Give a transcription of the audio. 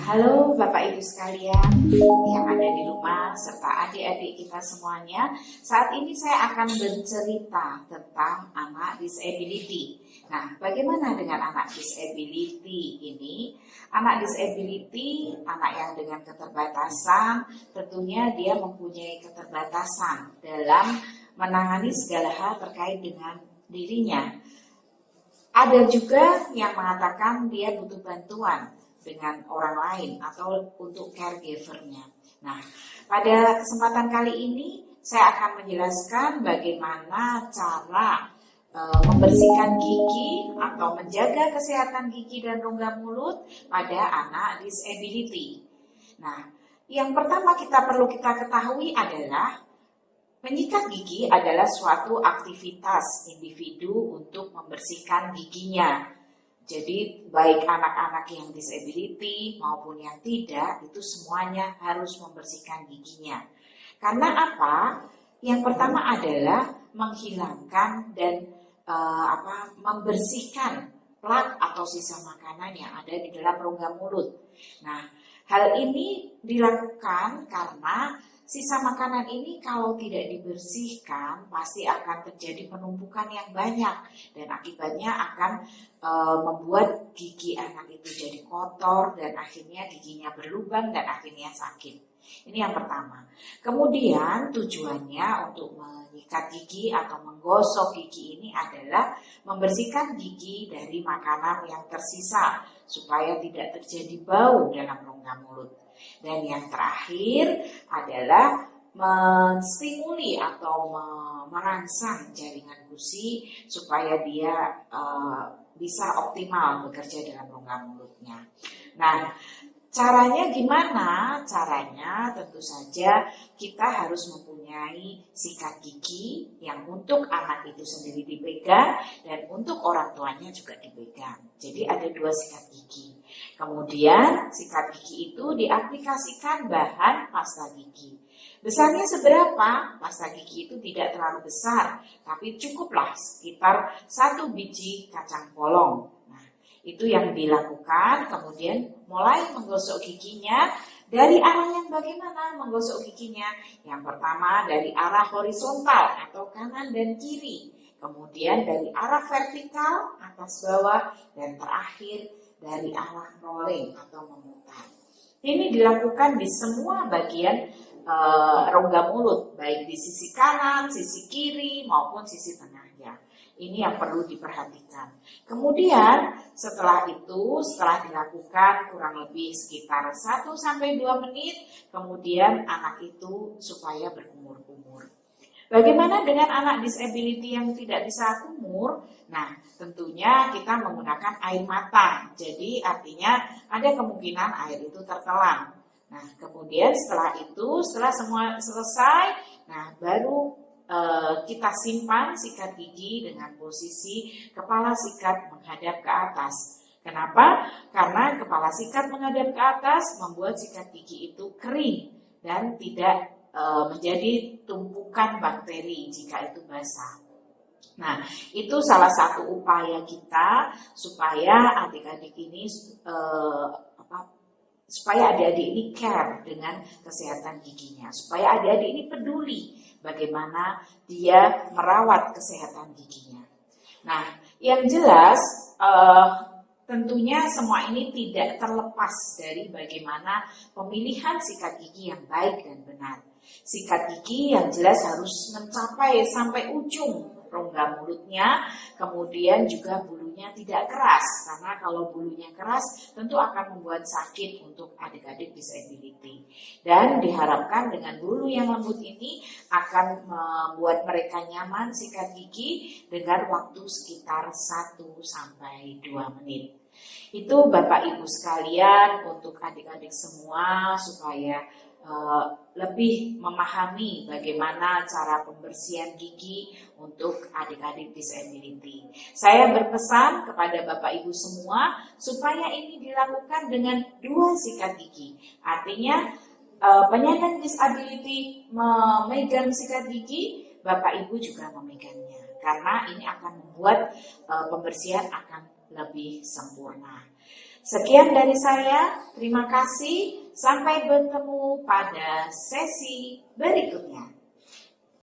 Halo Bapak Ibu sekalian yang ada di rumah serta adik-adik kita semuanya. Saat ini saya akan bercerita tentang anak disability. Nah, bagaimana dengan anak disability ini? Anak disability, anak yang dengan keterbatasan, tentunya dia mempunyai keterbatasan dalam menangani segala hal terkait dengan dirinya. Ada juga yang mengatakan dia butuh bantuan dengan orang lain atau untuk caregiver-nya. Nah, pada kesempatan kali ini saya akan menjelaskan bagaimana cara membersihkan gigi atau menjaga kesehatan gigi dan rongga mulut pada anak disability. Nah, yang pertama perlu kita ketahui adalah menyikat gigi adalah suatu aktivitas individu untuk membersihkan giginya. Jadi baik anak-anak yang disability maupun yang tidak, itu semuanya harus membersihkan giginya. Karena apa? Yang pertama adalah menghilangkan dan membersihkan plak atau sisa makanan yang ada di dalam rongga mulut. Nah, hal ini dilakukan karena sisa makanan ini kalau tidak dibersihkan pasti akan terjadi penumpukan yang banyak dan akibatnya akan membuat gigi anak itu jadi kotor dan akhirnya giginya berlubang dan akhirnya sakit. Ini yang pertama. Kemudian tujuannya untuk menyikat gigi atau menggosok gigi ini adalah membersihkan gigi dari makanan yang tersisa supaya tidak terjadi bau dalam rongga mulut. Dan yang terakhir adalah menstimuli atau merangsang jaringan gusi supaya dia bisa optimal bekerja dalam rongga mulutnya. Nah, caranya gimana? Caranya tentu saja kita harus mempunyai sikat gigi yang untuk anak itu sendiri dipegang dan untuk orang tuanya juga dipegang. Jadi ada 2 sikat gigi. Kemudian sikat gigi itu diaplikasikan bahan pasta gigi. Besarnya seberapa? Pasta gigi itu tidak terlalu besar, tapi cukuplah sekitar 1 biji kacang polong. Nah, itu yang dilakukan. Kemudian mulai menggosok giginya dari arah yang bagaimana menggosok giginya? Yang pertama dari arah horizontal atau kanan dan kiri. Kemudian dari arah vertikal atas bawah dan terakhir dari arah rolling atau memutar. Ini dilakukan di semua bagian rongga mulut, baik di sisi kanan, sisi kiri maupun sisi tengahnya. Ini yang perlu diperhatikan. Kemudian setelah dilakukan kurang lebih sekitar 1-2 menit, kemudian anak itu supaya berkumur-kumur. Bagaimana dengan anak disability yang tidak bisa kumur? Nah, tentunya kita menggunakan air mata. Jadi artinya ada kemungkinan air itu tertelan. Nah, kemudian setelah semua selesai, nah baru kita simpan sikat gigi dengan posisi kepala sikat menghadap ke atas. Kenapa? Karena kepala sikat menghadap ke atas membuat sikat gigi itu kering dan tidak menjadi tumpukan bakteri jika itu basah. Nah, itu salah satu upaya kita supaya adik-adik ini supaya adik-adik ini care dengan kesehatan giginya, supaya adik-adik ini peduli bagaimana dia merawat kesehatan giginya. Nah, yang jelas tentunya semua ini tidak terlepas dari bagaimana pemilihan sikat gigi yang baik dan benar. Sikat gigi yang jelas harus mencapai sampai ujung rongga mulutnya, kemudian juga bulunya tidak keras, karena kalau bulunya keras tentu akan membuat sakit untuk adik-adik disability. Dan diharapkan dengan bulu yang lembut ini akan membuat mereka nyaman sikat gigi dengan waktu sekitar 1-2 menit. Itu Bapak Ibu sekalian untuk adik-adik semua supaya lebih memahami bagaimana cara pembersihan gigi untuk adik-adik disability. Saya berpesan kepada Bapak Ibu semua supaya ini dilakukan dengan 2 sikat gigi. Artinya penyandang disability memegang sikat gigi, Bapak Ibu juga memegangnya. Karena ini akan membuat pembersihan akan lebih sempurna. Sekian dari saya, terima kasih. Sampai bertemu pada sesi berikutnya.